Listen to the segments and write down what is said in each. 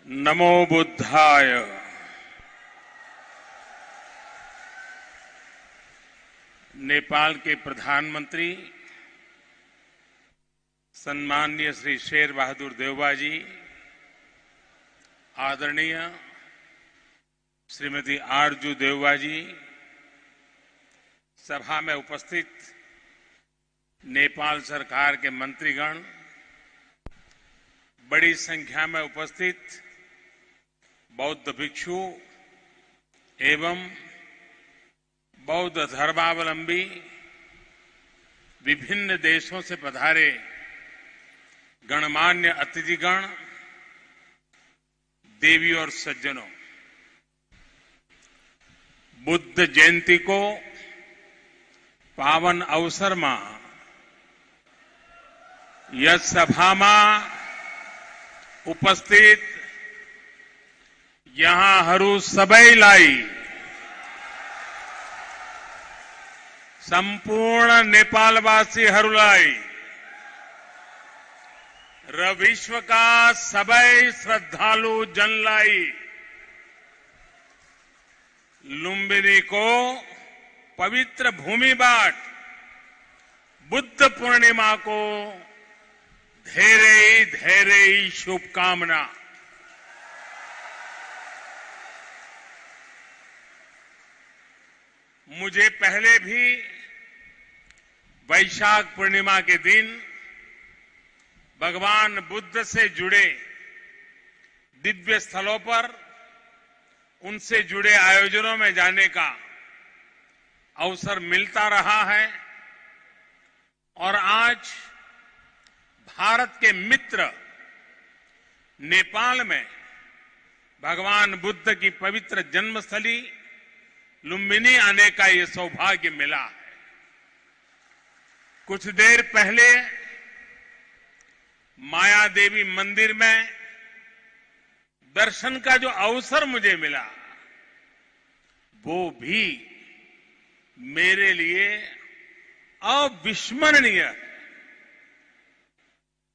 नमो बुद्धाय। नेपाल के प्रधानमंत्री सम्माननीय श्री शेर बहादुर देउबा जी, आदरणीय श्रीमती आरजू देउबा जी, सभा में उपस्थित नेपाल सरकार के मंत्रीगण, बड़ी संख्या में उपस्थित बौद्ध भिक्षु एवं बौद्ध धर्मावलंबी, विभिन्न देशों से पधारे गणमान्य अतिथिगण, देवी और सज्जनों, बुद्ध जयंती को पावन अवसर में यह सभा में उपस्थित यहाँ हरू सबैलाई संपूर्ण नेपालवासीहरूलाई र विश्वका सबै श्रद्धालु जनलाई लुम्बिनीको पवित्र भूमिबाट बुद्ध पूर्णिमाको धेरै धेरै शुभकामना। मुझे पहले भी वैशाख पूर्णिमा के दिन भगवान बुद्ध से जुड़े दिव्य स्थलों पर उनसे जुड़े आयोजनों में जाने का अवसर मिलता रहा है और आज भारत के मित्र नेपाल में भगवान बुद्ध की पवित्र जन्मस्थली लुम्बिनी आने का ये सौभाग्य मिला है। कुछ देर पहले माया देवी मंदिर में दर्शन का जो अवसर मुझे मिला, वो भी मेरे लिए अविस्मरणीय है।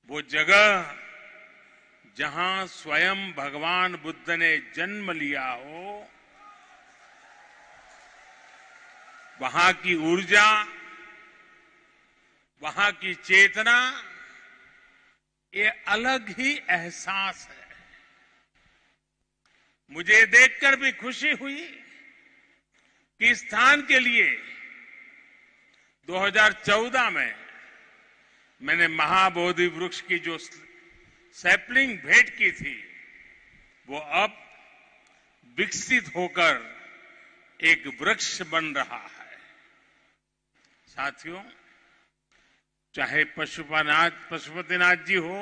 वो जगह जहां स्वयं भगवान बुद्ध ने जन्म लिया हो, वहां की ऊर्जा, वहां की चेतना, ये अलग ही एहसास है। मुझे देखकर भी खुशी हुई कि इस स्थान के लिए 2014 में मैंने महाबोधि वृक्ष की जो सैपलिंग भेंट की थी, वो अब विकसित होकर एक वृक्ष बन रहा है। साथियों, चाहे पशुपतिनाथ जी हो,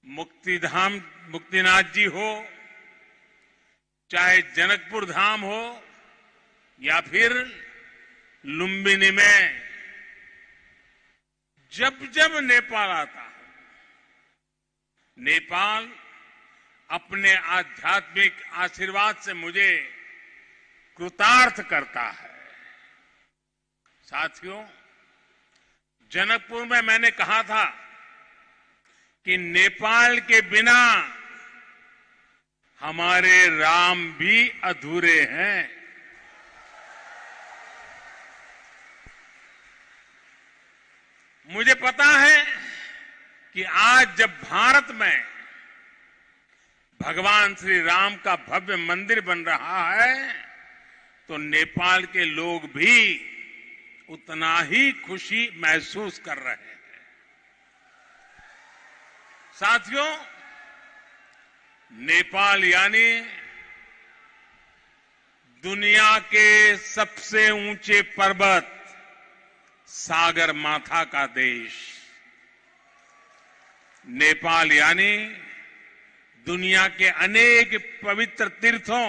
मुक्तिनाथ जी हो, चाहे जनकपुर धाम हो या फिर लुम्बिनी में जब जब नेपाल आता है, नेपाल अपने आध्यात्मिक आशीर्वाद से मुझे कृतार्थ करता है। साथियों, जनकपुर में मैंने कहा था कि नेपाल के बिना हमारे राम भी अधूरे हैं। मुझे पता है कि आज जब भारत में भगवान श्री राम का भव्य मंदिर बन रहा है, तो नेपाल के लोग भी उतना ही खुशी महसूस कर रहे हैं। साथियों, नेपाल यानी दुनिया के सबसे ऊंचे पर्वत सागर माथा का देश। नेपाल यानी दुनिया के अनेक पवित्र तीर्थों,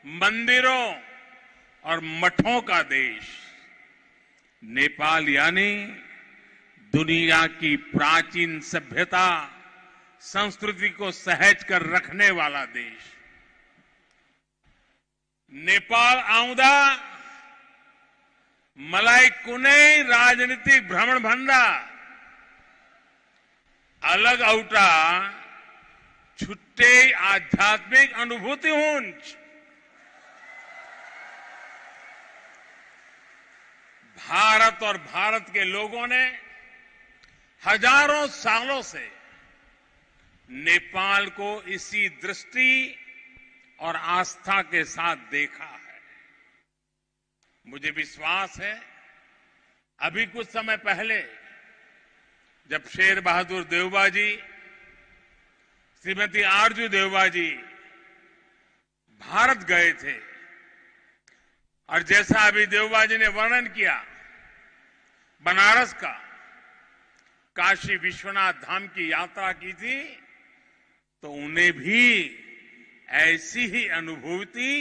मंदिरों और मठों का देश। नेपाल यानी दुनिया की प्राचीन सभ्यता, संस्कृति को सहेज कर रखने वाला देश। नेपाल आउँदा मलाई कुनै राजनीतिक भ्रमण भन्दा अलग एउटा छुट्टै आध्यात्मिक अनुभूति हुन्छ। भारत और भारत के लोगों ने हजारों सालों से नेपाल को इसी दृष्टि और आस्था के साथ देखा है। मुझे विश्वास है अभी कुछ समय पहले जब शेर बहादुर देउबा जी, श्रीमती आरजू देउबा जी भारत गए थे और जैसा अभी देउबा जी ने वर्णन किया बनारस का, काशी विश्वनाथ धाम की यात्रा की थी, तो उन्हें भी ऐसी ही अनुभूति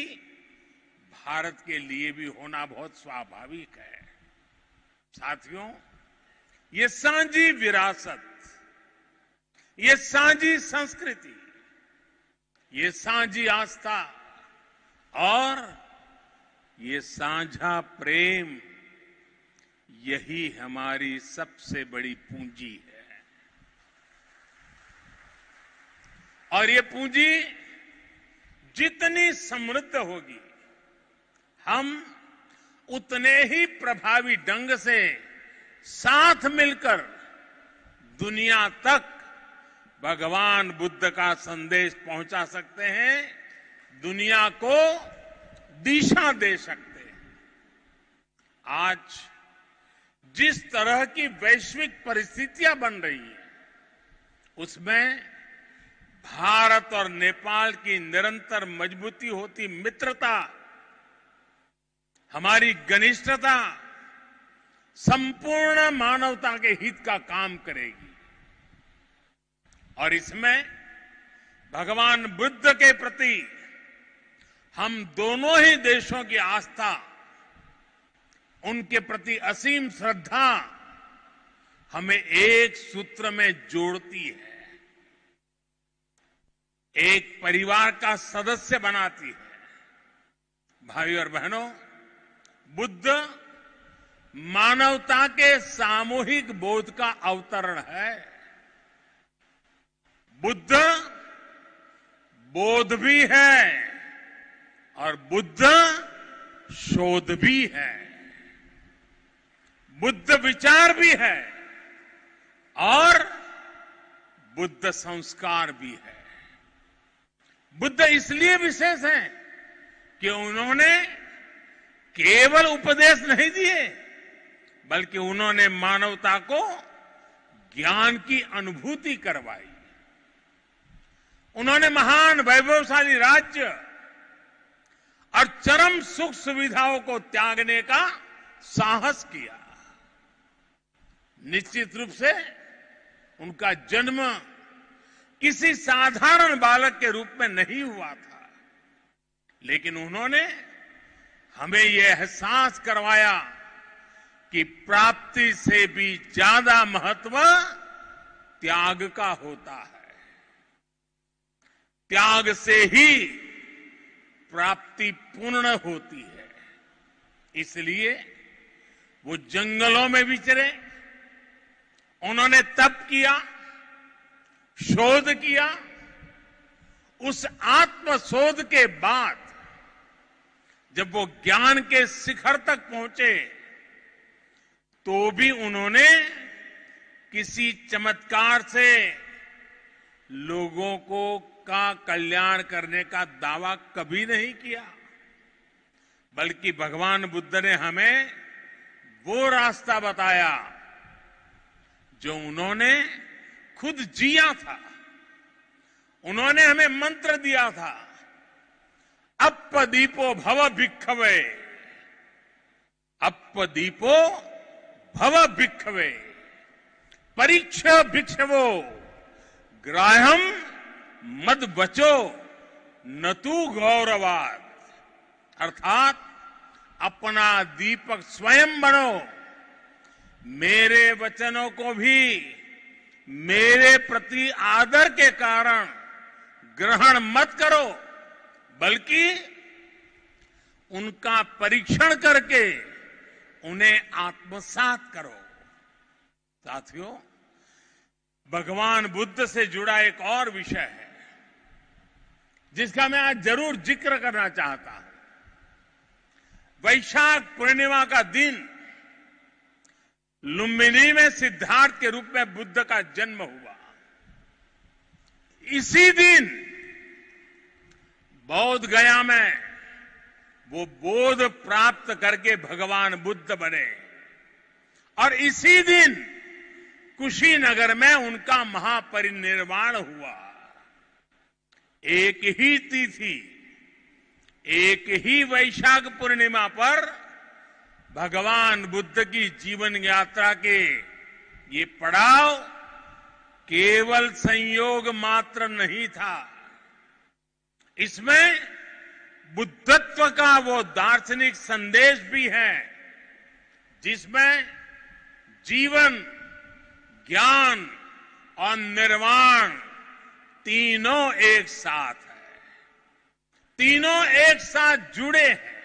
भारत के लिए भी होना बहुत स्वाभाविक है। साथियों, ये साझी विरासत, ये साझी संस्कृति, ये साझी आस्था और ये साझा प्रेम, यही हमारी सबसे बड़ी पूंजी है। और ये पूंजी जितनी समृद्ध होगी, हम उतने ही प्रभावी ढंग से साथ मिलकर दुनिया तक भगवान बुद्ध का संदेश पहुंचा सकते हैं, दुनिया को दिशा दे सकते हैं। आज जिस तरह की वैश्विक परिस्थितियां बन रही हैं, उसमें भारत और नेपाल की निरंतर मजबूती होती मित्रता, हमारी घनिष्ठता संपूर्ण मानवता के हित का काम करेगी। और इसमें भगवान बुद्ध के प्रति हम दोनों ही देशों की आस्था, उनके प्रति असीम श्रद्धा हमें एक सूत्र में जोड़ती है, एक परिवार का सदस्य बनाती है। भाई और बहनों, बुद्ध मानवता के सामूहिक बोध का अवतरण है। बुद्ध बोध भी है और बुद्ध शोध भी है, बुद्ध विचार भी है और बुद्ध संस्कार भी है। बुद्ध इसलिए विशेष हैं कि उन्होंने केवल उपदेश नहीं दिए, बल्कि उन्होंने मानवता को ज्ञान की अनुभूति करवाई। उन्होंने महान वैभवशाली राज्य और चरम सुख सुविधाओं को त्यागने का साहस किया। निश्चित रूप से उनका जन्म किसी साधारण बालक के रूप में नहीं हुआ था, लेकिन उन्होंने हमें यह एहसास करवाया कि प्राप्ति से भी ज्यादा महत्व त्याग का होता है। त्याग से ही प्राप्ति पूर्ण होती है। इसलिए वो जंगलों में विचरे, उन्होंने तप किया, शोध किया। उस आत्मशोध के बाद जब वो ज्ञान के शिखर तक पहुंचे, तो भी उन्होंने किसी चमत्कार से लोगों का कल्याण करने का दावा कभी नहीं किया, बल्कि भगवान बुद्ध ने हमें वो रास्ता बताया जो उन्होंने खुद जिया था। उन्होंने हमें मंत्र दिया था, अप्पदीपो भव भिक्खवे, अप्पदीपो भव भिक्खवे, परीक्ष भिक्षवो ग्राह्यम मद बचो न तू गौरवाद। अर्थात अपना दीपक स्वयं बनो, मेरे वचनों को भी मेरे प्रति आदर के कारण ग्रहण मत करो, बल्कि उनका परीक्षण करके उन्हें आत्मसात करो। साथियों, भगवान बुद्ध से जुड़ा एक और विषय है जिसका मैं आज जरूर जिक्र करना चाहता हूं। वैशाख पूर्णिमा का दिन लुम्बिनी में सिद्धार्थ के रूप में बुद्ध का जन्म हुआ। इसी दिन बौद्ध गया में वो बोध प्राप्त करके भगवान बुद्ध बने और इसी दिन कुशीनगर में उनका महापरिनिर्वाण हुआ। एक ही तिथि, एक ही वैशाख पूर्णिमा पर भगवान बुद्ध की जीवन यात्रा के ये पड़ाव केवल संयोग मात्र नहीं था, इसमें बुद्धत्व का वो दार्शनिक संदेश भी है जिसमें जीवन, ज्ञान और निर्वाण तीनों एक साथ है, तीनों एक साथ जुड़े हैं।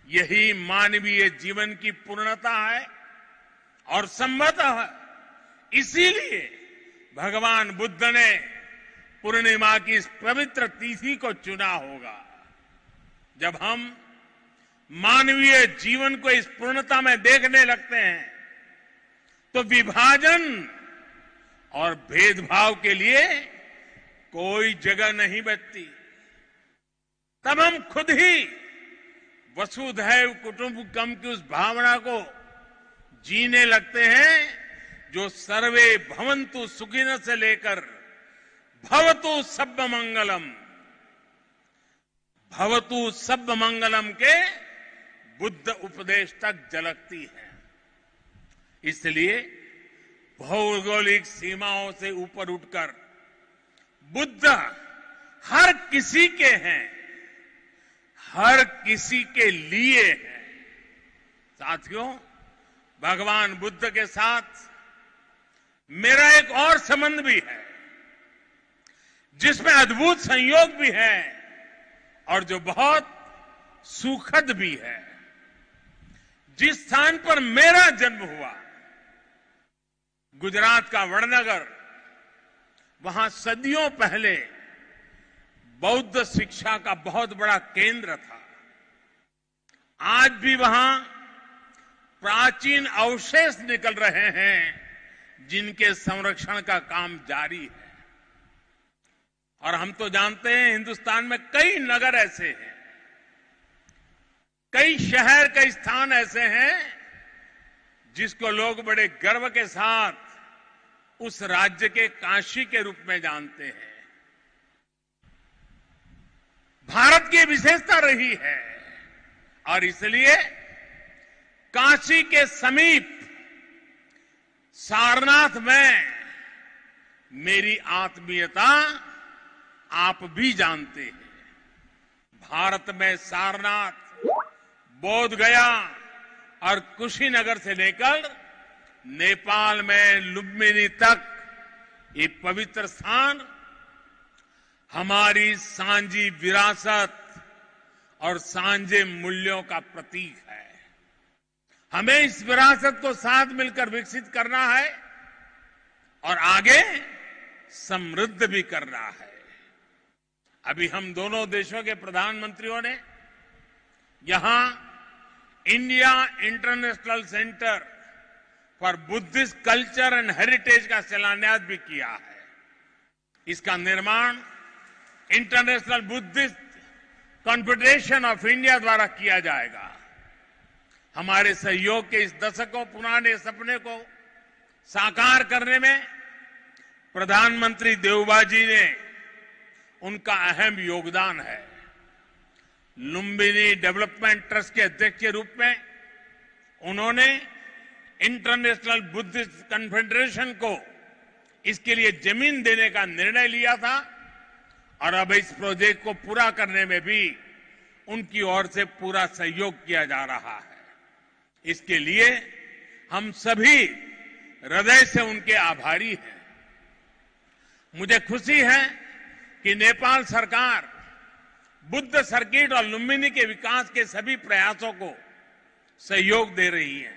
यही मानवीय जीवन की पूर्णता है और संभवतः इसीलिए भगवान बुद्ध ने पूर्णिमा की इस पवित्र तिथि को चुना होगा। जब हम मानवीय जीवन को इस पूर्णता में देखने लगते हैं तो विभाजन और भेदभाव के लिए कोई जगह नहीं बचती। तब हम खुद ही वसुधैव कुटुंबकम की उस भावना को जीने लगते हैं जो सर्वे भवन्तु सुखिनः से लेकर भवतु सब्ब मंगलम, भवतु सब्ब मंगलम के बुद्ध उपदेश तक झलकती है। इसलिए भौगोलिक सीमाओं से ऊपर उठकर बुद्ध हर किसी के हैं, हर किसी के लिए है। साथियों, भगवान बुद्ध के साथ मेरा एक और संबंध भी है जिसमें अद्भुत संयोग भी है और जो बहुत सुखद भी है। जिस स्थान पर मेरा जन्म हुआ, गुजरात का वडनगर, वहां सदियों पहले बौद्ध शिक्षा का बहुत बड़ा केंद्र था। आज भी वहां प्राचीन अवशेष निकल रहे हैं जिनके संरक्षण का काम जारी है। और हम तो जानते हैं हिंदुस्तान में कई नगर ऐसे हैं, कई शहर, कई स्थान ऐसे हैं जिसको लोग बड़े गर्व के साथ उस राज्य के काशी के रूप में जानते हैं। भारत की विशेषता रही है और इसलिए काशी के समीप सारनाथ में मेरी आत्मीयता आप भी जानते हैं। भारत में सारनाथ, बोध गया और कुशीनगर से लेकर नेपाल में लुम्बिनी तक ये पवित्र स्थान हमारी सांझी विरासत और सांझे मूल्यों का प्रतीक है। हमें इस विरासत को साथ मिलकर विकसित करना है और आगे समृद्ध भी करना है। अभी हम दोनों देशों के प्रधानमंत्रियों ने यहां India international centre for Buddhist culture and heritage का शिलान्यास भी किया है। इसका निर्माण international Buddhist confederation of India द्वारा किया जाएगा। हमारे सहयोग के इस दशकों पुराने सपने को साकार करने में प्रधानमंत्री देवबा जी ने उनका अहम योगदान है। लुम्बिनी डेवलपमेंट ट्रस्ट के अध्यक्ष के रूप में उन्होंने इंटरनेशनल बुद्धिस्ट कॉन्फेडरेशन को इसके लिए जमीन देने का निर्णय लिया था और अब इस प्रोजेक्ट को पूरा करने में भी उनकी ओर से पूरा सहयोग किया जा रहा है। इसके लिए हम सभी हृदय से उनके आभारी हैं। मुझे खुशी है कि नेपाल सरकार बुद्ध सर्किट और लुम्बिनी के विकास के सभी प्रयासों को सहयोग दे रही है,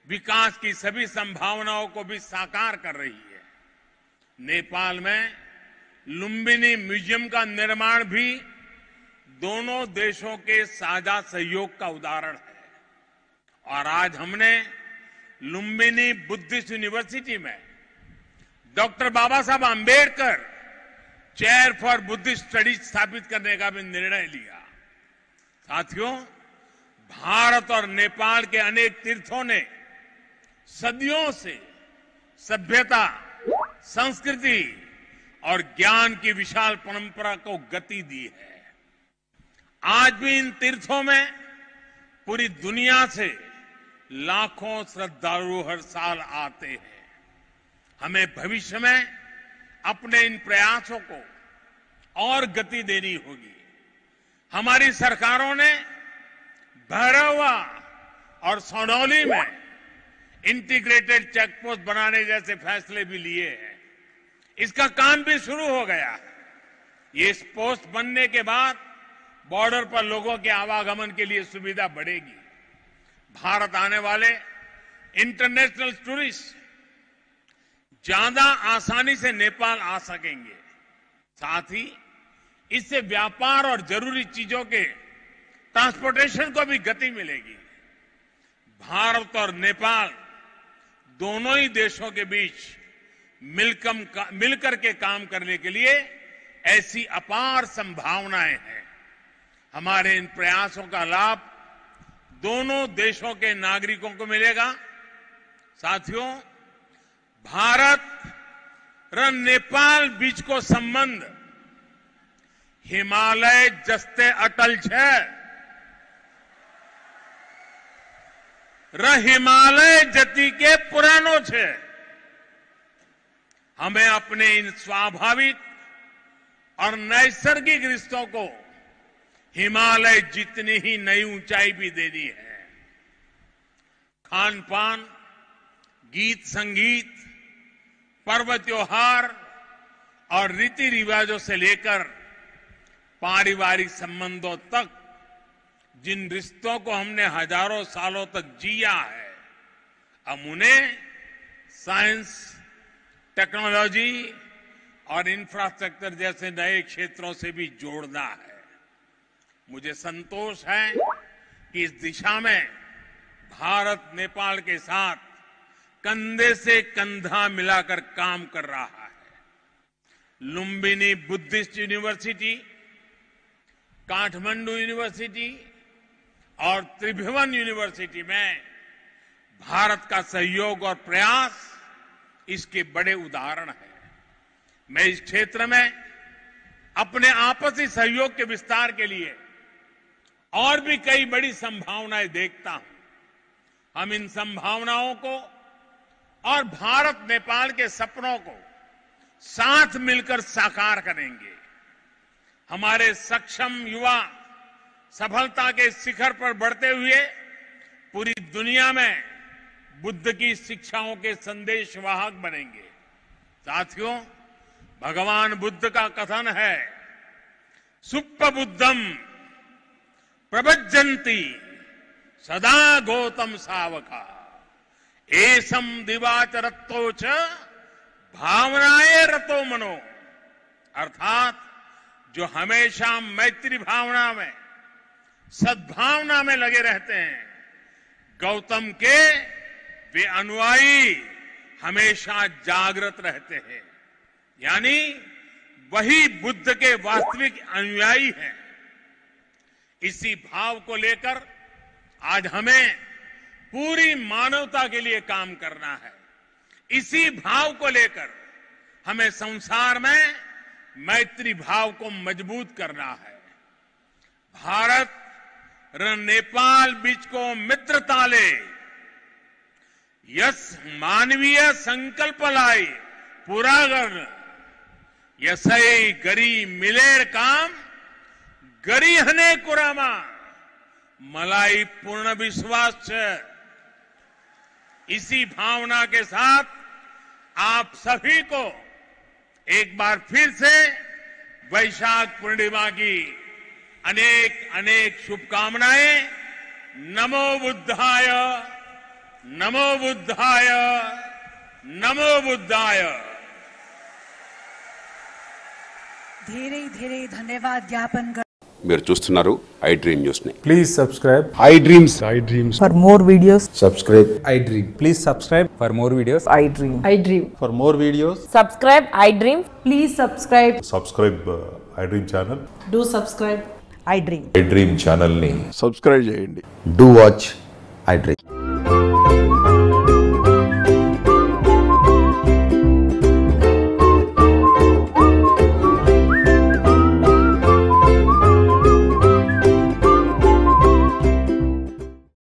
विकास की सभी संभावनाओं को भी साकार कर रही है। नेपाल में लुम्बिनी म्यूजियम का निर्माण भी दोनों देशों के साझा सहयोग का उदाहरण है। और आज हमने लुम्बिनी बुद्धिस्ट यूनिवर्सिटी में doctor Baba Saheb Ambedkar chair for Buddhist studies स्थापित करने का भी निर्णय लिया। साथियों, भारत और नेपाल के अनेक तीर्थों ने सदियों से सभ्यता, संस्कृति और ज्ञान की विशाल परंपरा को गति दी है। आज भी इन तीर्थों में पूरी दुनिया से लाखों श्रद्धालु हर साल आते हैं। हमें भविष्य में अपने इन प्रयासों को और गति देनी होगी। हमारी सरकारों ने भैरवा और सोनौली में इंटीग्रेटेड चेक पोस्ट बनाने जैसे फैसले भी लिए हैं। इसका काम भी शुरू हो गया है। ये पोस्ट बनने के बाद बॉर्डर पर लोगों के आवागमन के लिए सुविधा बढ़ेगी। भारत आने वाले इंटरनेशनल टूरिस्ट ज्यादा आसानी से नेपाल आ सकेंगे। साथ ही इससे व्यापार और जरूरी चीजों के ट्रांसपोर्टेशन को भी गति मिलेगी। भारत और नेपाल दोनों ही देशों के बीच मिलकर के काम करने के लिए ऐसी अपार संभावनाएं हैं। हमारे इन प्रयासों का लाभ दोनों देशों के नागरिकों को मिलेगा। साथियों, भारत और नेपाल बीच को संबंध हिमालय जस्ते अटल छे। हिमालय जति के पुरानो छे। हमें अपने इन स्वाभाविक और नैसर्गिक रिश्तों को हिमालय जितनी ही नई ऊंचाई भी देनी है। खान पान, गीत संगीत, पर्व त्योहार और रीति रिवाजों से लेकर पारिवारिक संबंधों तक जिन रिश्तों को हमने हजारों सालों तक जिया है, अब उन्हें साइंस, टेक्नोलॉजी और इंफ्रास्ट्रक्चर जैसे नए क्षेत्रों से भी जोड़ना है। मुझे संतोष है कि इस दिशा में भारत नेपाल के साथ कंधे से कंधा मिलाकर काम कर रहा है। Lumbini Buddhist university, Kathmandu university और त्रिभुवन यूनिवर्सिटी में भारत का सहयोग और प्रयास इसके बड़े उदाहरण हैं। मैं इस क्षेत्र में अपने आपसी सहयोग के विस्तार के लिए और भी कई बड़ी संभावनाएं देखता हूं। हम इन संभावनाओं को और भारत नेपाल के सपनों को साथ मिलकर साकार करेंगे। हमारे सक्षम युवा सफलता के शिखर पर बढ़ते हुए पूरी दुनिया में बुद्ध की शिक्षाओं के संदेशवाहक बनेंगे। साथियों, भगवान बुद्ध का कथन है, सुप्प बुद्धम प्रभज्जन्ति सदा गौतम सावका एसम दिवाच रत्तो च भावनाए रतो मनो। अर्थात जो हमेशा मैत्री भावना में, सद्भावना में लगे रहते हैं, गौतम के वे अनुयायी हमेशा जागृत रहते हैं। यानी वही बुद्ध के वास्तविक अनुयायी हैं। इसी भाव को लेकर आज हमें पूरी मानवता के लिए काम करना है। इसी भाव को लेकर हमें संसार में मैत्री भाव को मजबूत करना है। भारत और नेपाल बीच को मित्रता ले यस मानवीय संकल्प लाए पूरा कर यसई गरी मिलेर काम गरी हने कुरामा मलाई पूर्ण विश्वास है। इसी भावना के साथ आप सभी को एक बार फिर से वैशाख पूर्णिमा की अनेक अनेक शुभकामनाएं। नमो बुद्धाय, नमो बुद्धाय, नमो बुद्धाय। धेरै धेरै धन्यवाद ज्ञापन कर। మీరు చూస్తున్నారు ఐ డ్రీమ్ న్యూస్ ని. Please subscribe I dreams For more videos, subscribe I Dream. Please subscribe for more videos. I dream. I dream. for more videos. Subscribe, I dream. Please subscribe. Subscribe I dream channel. Do subscribe. I dream. I dream ఛానల్ని subscribe చేయండి. Do watch I Dream.